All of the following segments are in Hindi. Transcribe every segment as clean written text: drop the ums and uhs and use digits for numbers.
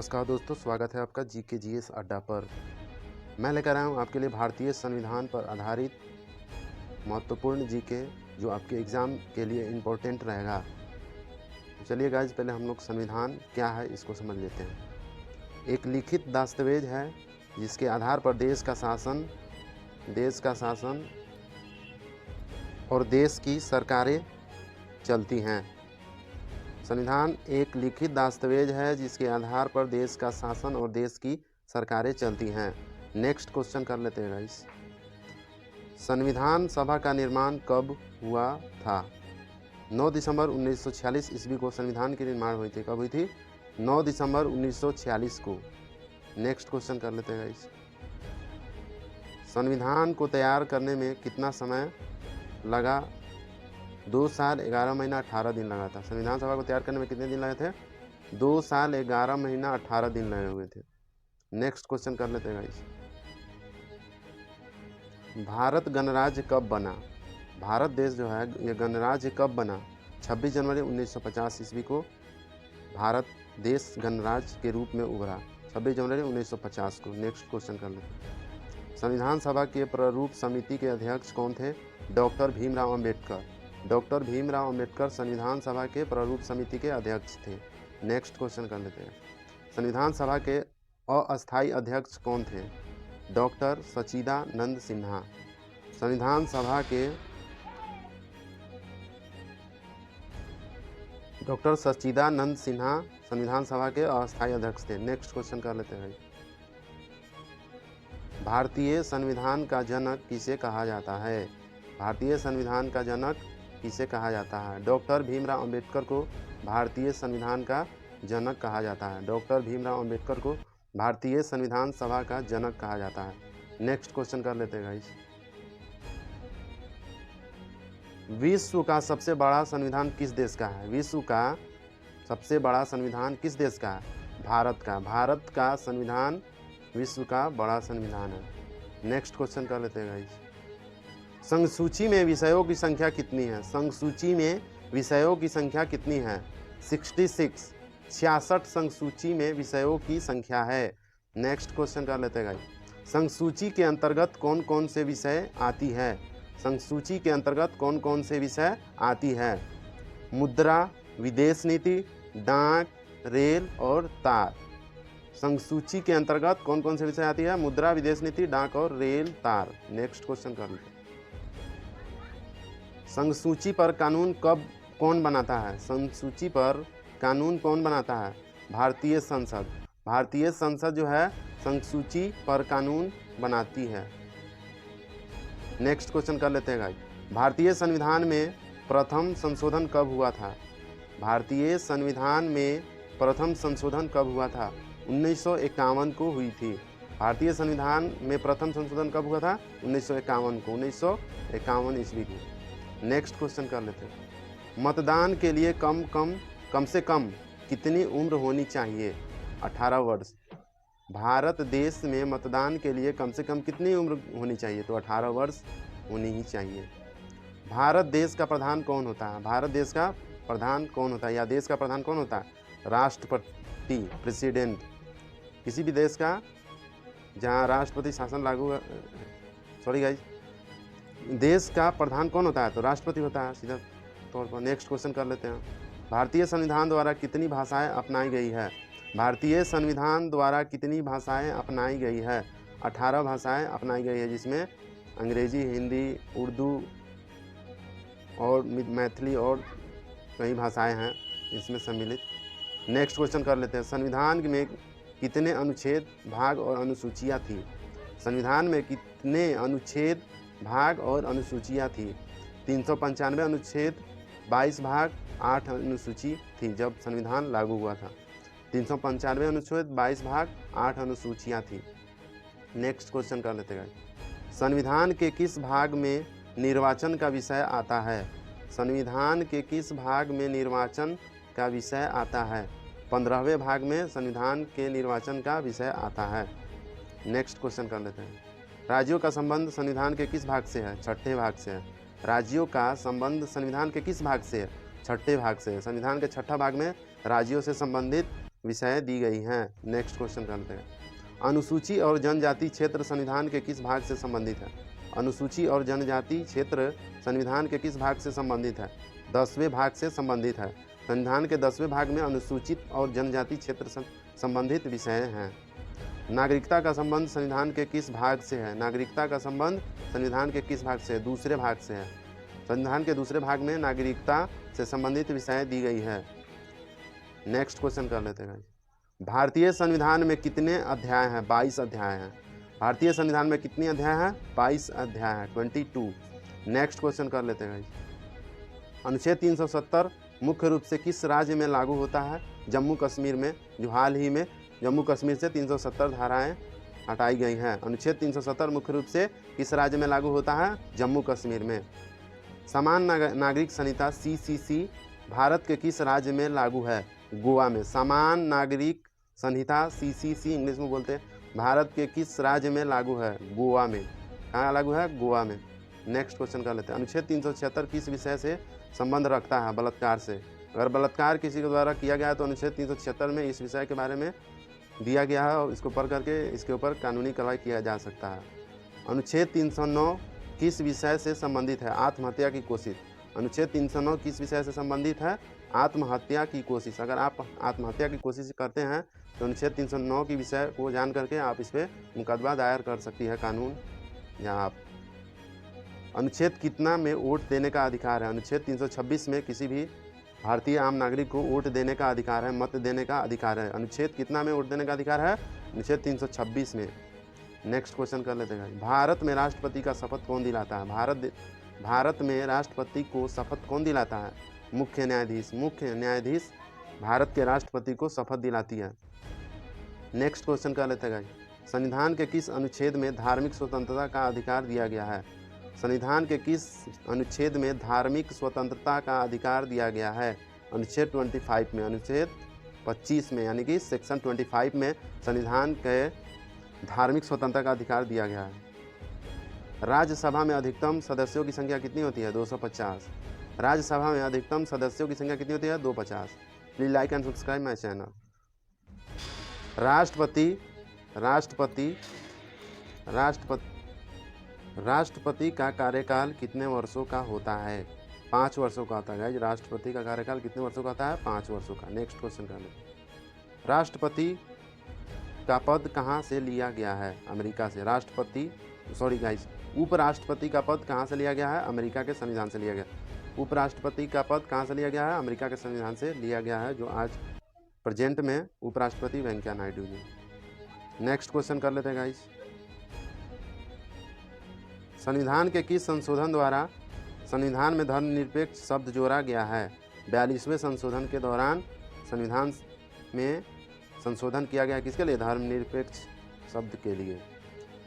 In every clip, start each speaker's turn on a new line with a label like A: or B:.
A: नमस्कार दोस्तों, स्वागत है आपका जीके जीएस अड्डा पर। मैं लेकर आया हूँ आपके लिए भारतीय संविधान पर आधारित महत्वपूर्ण जीके जो आपके एग्ज़ाम के लिए इम्पोर्टेंट रहेगा। तो चलिए गाइज, पहले हम लोग संविधान क्या है इसको समझ लेते हैं। एक लिखित दस्तावेज है जिसके आधार पर देश का शासन और देश की सरकारें चलती हैं। संविधान एक लिखित दस्तावेज है जिसके आधार पर देश का शासन और देश की सरकारें चलती हैं। नेक्स्ट क्वेश्चन कर लेते हैं गाइस। संविधान सभा का निर्माण कब हुआ था? 9 दिसंबर 1946 ईस्वी को संविधान की निर्माण हुई थी। कब हुई थी? 9 दिसंबर 1946 को। नेक्स्ट क्वेश्चन कर लेते हैं गाइस। संविधान को तैयार करने में कितना समय लगा? 2 साल 11 महीना 18 दिन लगा था। संविधान सभा को तैयार करने में कितने दिन लगे थे? 2 साल 11 महीना 18 दिन लगे हुए थे। नेक्स्ट क्वेश्चन कर लेते हैं गाइस। भारत गणराज्य कब बना? भारत देश जो है ये गणराज्य कब बना? 26 जनवरी 1950 ईस्वी को भारत देश गणराज्य के रूप में उभरा। 26 जनवरी 1950 को। नेक्स्ट क्वेश्चन कर लेते हैं। संविधान सभा के प्रारूप समिति के अध्यक्ष कौन थे? डॉक्टर भीमराव अम्बेडकर। डॉक्टर भीमराव अम्बेडकर संविधान सभा के प्रारूप समिति के अध्यक्ष थे। नेक्स्ट क्वेश्चन कर लेते हैं। संविधान सभा के अस्थायी अध्यक्ष कौन थे? डॉक्टर सच्चिदानंद सिन्हा। संविधान सभा के डॉक्टर सच्चिदानंद सिन्हा संविधान सभा के अस्थायी अध्यक्ष थे। नेक्स्ट क्वेश्चन कर लेते हैं। भारतीय संविधान का जनक किसे कहा जाता है? भारतीय संविधान का जनक किसे कहा जाता है? डॉक्टर भीमराव अम्बेडकर को भारतीय संविधान का जनक कहा जाता है। डॉक्टर भीमराव अम्बेडकर को भारतीय संविधान सभा का जनक कहा जाता है। नेक्स्ट क्वेश्चन कर लेते हैं गाइस। विश्व का सबसे बड़ा संविधान किस देश का है? विश्व का सबसे बड़ा संविधान किस देश का है? भारत का। भारत का संविधान विश्व का बड़ा संविधान है। नेक्स्ट क्वेश्चन कर लेते हैं गाइस। संघ सूची में विषयों की संख्या कितनी है? संघ सूची में विषयों की संख्या कितनी है? 66। 66 संघ सूची में विषयों की संख्या है। नेक्स्ट क्वेश्चन कर लेते हैं गाइस। संघ सूची के अंतर्गत कौन कौन से विषय आती है? संघ सूची के अंतर्गत कौन कौन से विषय आती है? मुद्रा, विदेश नीति, डाक, रेल और तार। संघ सूची के अंतर्गत कौन कौन से विषय आती है? मुद्रा, विदेश नीति, डाक और रेल, तार। नेक्स्ट क्वेश्चन कर लेते हैं। संघ सूची पर कानून कौन बनाता है? संघ सूची पर कानून कौन बनाता है? भारतीय संसद। भारतीय संसद जो है संघ सूची पर कानून बनाती है। नेक्स्ट क्वेश्चन कर लेते हैं गाइस। भारतीय संविधान में प्रथम संशोधन कब हुआ था? भारतीय संविधान में प्रथम संशोधन कब हुआ था? 1951 को हुई थी। भारतीय संविधान में प्रथम संशोधन कब हुआ था? 1951 को। 1951 ईस्वी को। नेक्स्ट क्वेश्चन कर लेते हैं। मतदान के लिए कम से कम कितनी उम्र होनी चाहिए? 18 वर्ष। भारत देश में मतदान के लिए कम से कम कितनी उम्र होनी चाहिए? तो 18 वर्ष होनी ही चाहिए। भारत देश का प्रधान कौन होता है? भारत देश का प्रधान कौन होता है या देश का प्रधान कौन होता है? राष्ट्रपति, प्रेसिडेंट। किसी भी देश का जहाँ राष्ट्रपति शासन लागू देश का प्रधान कौन होता है? तो राष्ट्रपति होता है सीधा तौर पर। नेक्स्ट क्वेश्चन कर लेते हैं। भारतीय संविधान द्वारा कितनी भाषाएं अपनाई गई है? भारतीय संविधान द्वारा कितनी भाषाएं अपनाई गई है? 18 भाषाएं अपनाई गई है, जिसमें अंग्रेजी, हिंदी, उर्दू और मैथिली और कई भाषाएं हैं इसमें सम्मिलित। नेक्स्ट क्वेश्चन कर लेते हैं। संविधान में कितने अनुच्छेद, भाग और अनुसूचियाँ थी? संविधान में कितने अनुच्छेद, भाग और अनुसूचियाँ थी? 395 अनुच्छेद, 22 भाग, 8 अनुसूची थी जब संविधान लागू हुआ था। 395 अनुच्छेद, 22 भाग, 8 अनुसूचियाँ थी। नेक्स्ट क्वेश्चन कर लेते हैं। संविधान के किस भाग में निर्वाचन का विषय आता है? संविधान के किस भाग में निर्वाचन का विषय आता है? 15वें भाग में संविधान के निर्वाचन का विषय आता है। नेक्स्ट क्वेश्चन कर लेते हैं। राज्यों का संबंध संविधान के किस भाग से है? 6ठे भाग से है। राज्यों का संबंध संविधान के किस भाग से है? 6ठे भाग से है। संविधान के 6ठा भाग में राज्यों से संबंधित विषय दी गई हैं। नेक्स्ट क्वेश्चन करते हैं। अनुसूची और जनजाति क्षेत्र संविधान के किस भाग से संबंधित है? अनुसूची और जनजाति क्षेत्र संविधान के किस भाग से संबंधित है? 10वें भाग से संबंधित है। संविधान के 10वें भाग में अनुसूचित और जनजाति क्षेत्र संबंधित विषय हैं। नागरिकता का संबंध संविधान के किस भाग से है? नागरिकता का संबंध संविधान के किस भाग से? दूसरे भाग से है। संविधान के दूसरे भाग में नागरिकता से संबंधित विषय दी गई है। नेक्स्ट क्वेश्चन कर लेते हैं। भारतीय संविधान में कितने अध्याय हैं? 22 अध्याय हैं। भारतीय संविधान में कितने अध्याय हैं? 22 अध्याय हैं, 22। नेक्स्ट क्वेश्चन कर लेते हैं। अनुच्छेद 370 मुख्य रूप से किस राज्य में लागू होता है? जम्मू कश्मीर में, जो हाल ही में जम्मू कश्मीर से 370 धाराएं हटाई गई हैं। अनुच्छेद 370 मुख्य रूप से किस राज्य में लागू होता है? जम्मू कश्मीर में। समान नागरिक संहिता CCC भारत के किस राज्य में लागू है? गोवा में। समान नागरिक संहिता CCC इंग्लिश में बोलते हैं, भारत के किस राज्य में लागू है? गोवा में। कहाँ लागू है? गोवा में। नेक्स्ट क्वेश्चन कर लेते हैं। अनुच्छेद 376 किस विषय से संबंध रखता है? बलात्कार से। अगर बलात्कार किसी के द्वारा किया गया है तो अनुच्छेद 376 में इस विषय के बारे में दिया गया है और इसको पढ़ करके इसके ऊपर कानूनी कार्रवाई किया जा सकता है। अनुच्छेद 309 किस विषय से संबंधित है? आत्महत्या की कोशिश। अनुच्छेद 309 किस विषय से संबंधित है? आत्महत्या की कोशिश। अगर आप आत्महत्या की कोशिश करते हैं तो अनुच्छेद 309 की विषय को जान करके आप इस पर मुकदमा दायर कर सकती है कानून या आप। अनुच्छेद कितना में वोट देने का अधिकार है? अनुच्छेद 326 में किसी भी भारतीय आम नागरिक को वोट देने का अधिकार है, मत देने का अधिकार है। अनुच्छेद कितना में वोट देने का अधिकार है? अनुच्छेद 326 में। नेक्स्ट क्वेश्चन कर लेते हैं। भारत में राष्ट्रपति का शपथ कौन दिलाता है? भारत में राष्ट्रपति को शपथ कौन दिलाता है? मुख्य न्यायाधीश। मुख्य न्यायाधीश भारत के राष्ट्रपति को शपथ दिलाती है। नेक्स्ट क्वेश्चन कर लेते हैं। संविधान के किस अनुच्छेद में धार्मिक स्वतंत्रता का अधिकार दिया गया है? संविधान के किस अनुच्छेद में धार्मिक स्वतंत्रता का अधिकार दिया गया है? अनुच्छेद 25 में। अनुच्छेद 25 में, यानी कि सेक्शन 25 में संविधान के धार्मिक स्वतंत्रता का अधिकार दिया गया है। राज्यसभा में अधिकतम सदस्यों की संख्या कितनी होती है? 250। राज्यसभा में अधिकतम सदस्यों की संख्या कितनी होती है? 250। Please like and subscribe my channel. राष्ट्रपति का कार्यकाल कितने वर्षों का होता है? 5 वर्षों का होता है। राष्ट्रपति का कार्यकाल कितने वर्षों का होता है? 5 वर्षों का। नेक्स्ट क्वेश्चन कर लेते हैं। राष्ट्रपति का पद कहाँ से लिया गया है? अमेरिका से। उपराष्ट्रपति का पद कहाँ से लिया गया है? अमेरिका के संविधान से लिया गया। उपराष्ट्रपति का पद कहाँ से लिया गया है? अमेरिका के संविधान से लिया गया है, जो आज प्रेजेंट में उपराष्ट्रपति वेंकैया नायडू जी। नेक्स्ट क्वेश्चन कर लेते हैं गाइस। संविधान के किस संशोधन द्वारा संविधान में धर्मनिरपेक्ष शब्द जोड़ा गया है? 42वें संशोधन के दौरान संविधान में संशोधन किया गया। किसके लिए? धर्मनिरपेक्ष शब्द के लिए।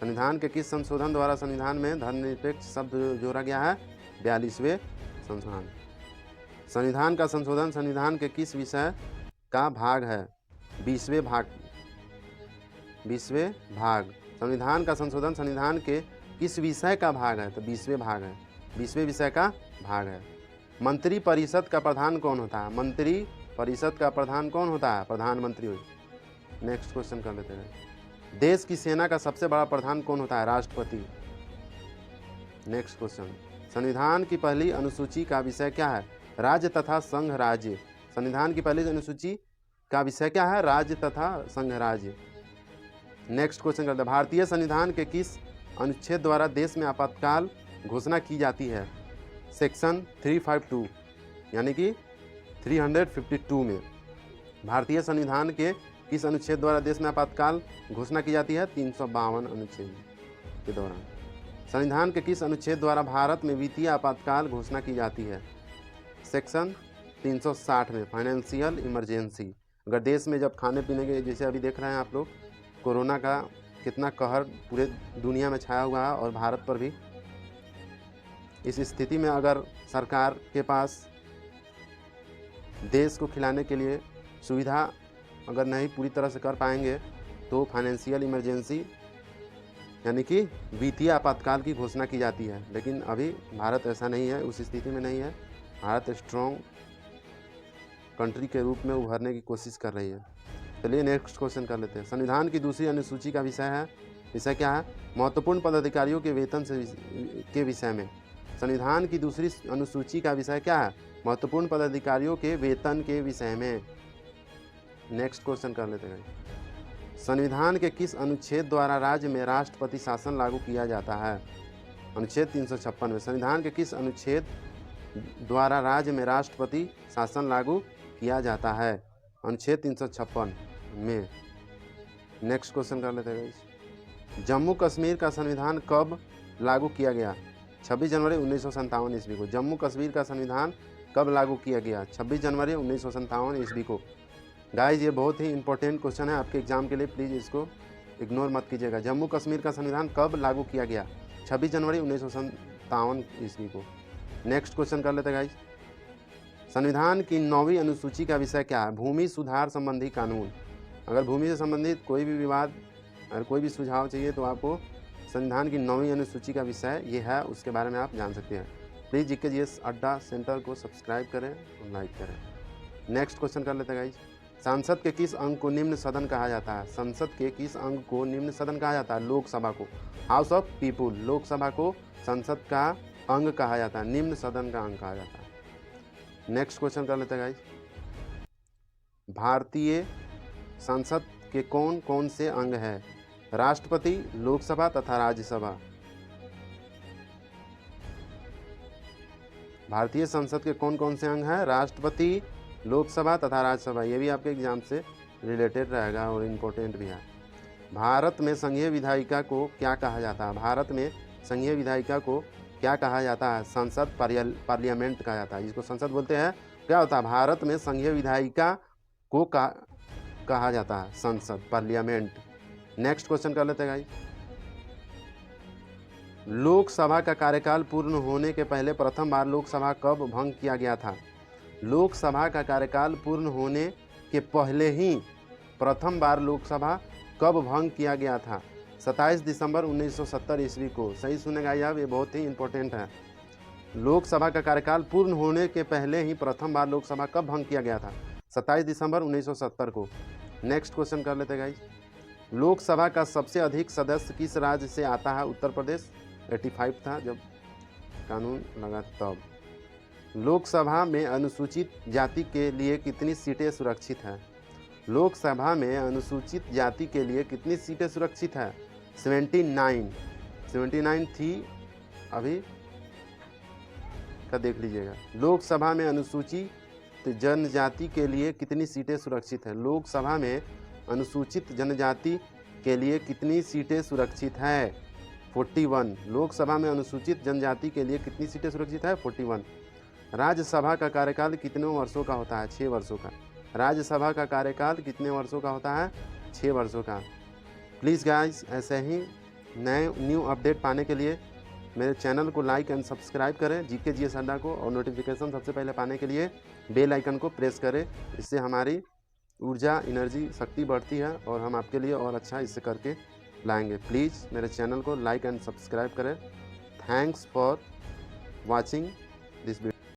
A: संविधान के किस संशोधन द्वारा संविधान में धर्मनिरपेक्ष शब्द जोड़ा गया है? 42वें संशोधन। संविधान का संशोधन संविधान के किस विषय का भाग है? 20वें भाग। संविधान का संशोधन संविधान के किस विषय का भाग है? तो 20वें भाग है। 20वें विषय का भाग है। मंत्री परिषद का प्रधान कौन होता है? मंत्री परिषद का प्रधान कौन होता है? प्रधानमंत्री। नेक्स्ट क्वेश्चन कर लेते हैं। देश की सेना का सबसे बड़ा प्रधान कौन होता है? राष्ट्रपति। Next question. संविधान की पहली अनुसूची का विषय क्या है? राज्य तथा संघ राज्य। संविधान की पहली अनुसूची का विषय क्या है? राज्य तथा संघ राज्य। नेक्स्ट क्वेश्चन करते हैं। भारतीय संविधान के किस अनुच्छेद द्वारा देश में आपातकाल घोषणा की जाती है? सेक्शन 352, यानी कि 352 में। भारतीय संविधान के किस अनुच्छेद द्वारा देश में आपातकाल घोषणा की जाती है? 352 अनुच्छेद के दौरान। संविधान के किस अनुच्छेद द्वारा भारत में वित्तीय आपातकाल घोषणा की जाती है? सेक्शन 360 में, फाइनेंशियल इमरजेंसी। अगर देश में जब खाने पीने के, जैसे अभी देख रहे हैं आप लोग, कोरोना का कितना कहर पूरे दुनिया में छाया हुआ है और भारत पर भी। इस स्थिति में अगर सरकार के पास देश को खिलाने के लिए सुविधा अगर नहीं पूरी तरह से कर पाएंगे तो फाइनेंशियल इमरजेंसी यानी कि वित्तीय आपातकाल की घोषणा की जाती है। लेकिन अभी भारत ऐसा नहीं है, उस स्थिति में नहीं है। भारत स्ट्रॉन्ग कंट्री के रूप में उभरने की कोशिश कर रही है। चलिए नेक्स्ट क्वेश्चन कर लेते हैं। संविधान की दूसरी अनुसूची का विषय क्या है? महत्वपूर्ण पदाधिकारियों के वेतन के विषय में। संविधान की दूसरी अनुसूची का विषय क्या है? महत्वपूर्ण पदाधिकारियों के वेतन के विषय में। नेक्स्ट क्वेश्चन कर लेते हैं। संविधान के किस अनुच्छेद द्वारा राज्य में राष्ट्रपति शासन लागू किया जाता है? अनुच्छेद 356 में। संविधान के किस अनुच्छेद द्वारा राज्य में राष्ट्रपति शासन लागू किया जाता है? अनुच्छेद 356 में। नेक्स्ट क्वेश्चन कर लेते हैं। जम्मू कश्मीर का संविधान कब लागू किया गया? 26 जनवरी 1957 ईस्वी को। जम्मू कश्मीर का संविधान कब लागू किया गया? 26 जनवरी 1957 ईस्वी को। गाइज ये बहुत ही इंपॉर्टेंट क्वेश्चन है आपके एग्जाम के लिए, प्लीज़ इसको इग्नोर मत कीजिएगा। जम्मू कश्मीर का संविधान कब लागू किया गया? 26 जनवरी 1957 ईस्वी को। नेक्स्ट क्वेश्चन कर लेते हैं गाइज। संविधान की 9वीं अनुसूची का विषय क्या है? भूमि सुधार संबंधी कानून। अगर भूमि से संबंधित कोई भी विवाद, अगर कोई भी सुझाव चाहिए तो आपको संविधान की 9वीं अनुसूची का विषय ये है, उसके बारे में आप जान सकते हैं। प्लीज़ जीके जीएस अड्डा सेंटर को सब्सक्राइब करें और लाइक करें। नेक्स्ट क्वेश्चन कर लेते हैं गाइज। संसद के किस अंग को निम्न सदन कहा जाता है? संसद के किस अंग को निम्न सदन कहा जाता है? लोकसभा को, हाउस ऑफ पीपुल। लोकसभा को संसद का अंग कहा जाता है, निम्न सदन का अंग कहा जाता है। नेक्स्ट क्वेश्चन कर लेते हैं गाइज। भारतीय संसद के कौन कौन से अंग हैं? राष्ट्रपति, लोकसभा तथा राज्यसभा। भारतीय संसद के कौन कौन से अंग हैं? राष्ट्रपति, लोकसभा तथा राज्यसभा। ये भी आपके एग्जाम से रिलेटेड रहेगा और इम्पोर्टेंट भी है। भारत में संघीय विधायिका को क्या कहा जाता है? भारत में संघीय विधायिका को क्या कहा जाता है? संसद, पार्लियामेंट कहा जाता है, जिसको संसद बोलते हैं। क्या होता है? भारत में संघीय विधायिका को कहा जाता है संसद, पार्लियामेंट। नेक्स्ट क्वेश्चन कर लेते हैं गाइस। लोकसभा का कार्यकाल पूर्ण होने के पहले प्रथम बार लोकसभा कब भंग किया गया था? लोकसभा का कार्यकाल पूर्ण होने के पहले ही प्रथम बार लोकसभा कब भंग किया गया था? 27 दिसंबर 1970 ईस्वी को। सही सुनेगा आप, ये बहुत ही इंपॉर्टेंट है। लोकसभा का कार्यकाल पूर्ण होने के पहले ही प्रथम बार लोकसभा कब भंग किया गया था? 27 दिसंबर 1970 को। नेक्स्ट क्वेश्चन कर लेते गाइस। लोकसभा का सबसे अधिक सदस्य किस राज्य से आता है? उत्तर प्रदेश। 85 था जब कानून लगा तब। लोकसभा में अनुसूचित जाति के लिए कितनी सीटें सुरक्षित हैं? लोकसभा में अनुसूचित जाति के लिए कितनी सीटें सुरक्षित है? 79 थी, अभी का देख लीजिएगा। लोकसभा में अनुसूचित जनजाति के लिए कितनी सीटें सुरक्षित है? लोकसभा में अनुसूचित जनजाति के लिए कितनी सीटें सुरक्षित है? 41। लोकसभा में अनुसूचित जनजाति के लिए कितनी सीटें सुरक्षित है? 41। राज्यसभा का कार्यकाल कितने वर्षों का होता है? 6 वर्षों का। राज्यसभा का कार्यकाल कितने वर्षों का होता है? 6 वर्षों का। प्लीज़ गाइस, ऐसे ही नए न्यू अपडेट पाने के लिए मेरे चैनल को लाइक एंड सब्सक्राइब करें, जीके जीएस अड्डा को, और नोटिफिकेशन सबसे पहले पाने के लिए बेल आइकन को प्रेस करें। इससे हमारी ऊर्जा, एनर्जी, शक्ति बढ़ती है और हम आपके लिए और अच्छा इससे करके लाएंगे। प्लीज़ मेरे चैनल को लाइक एंड सब्सक्राइब करें। Thanks for watching this video.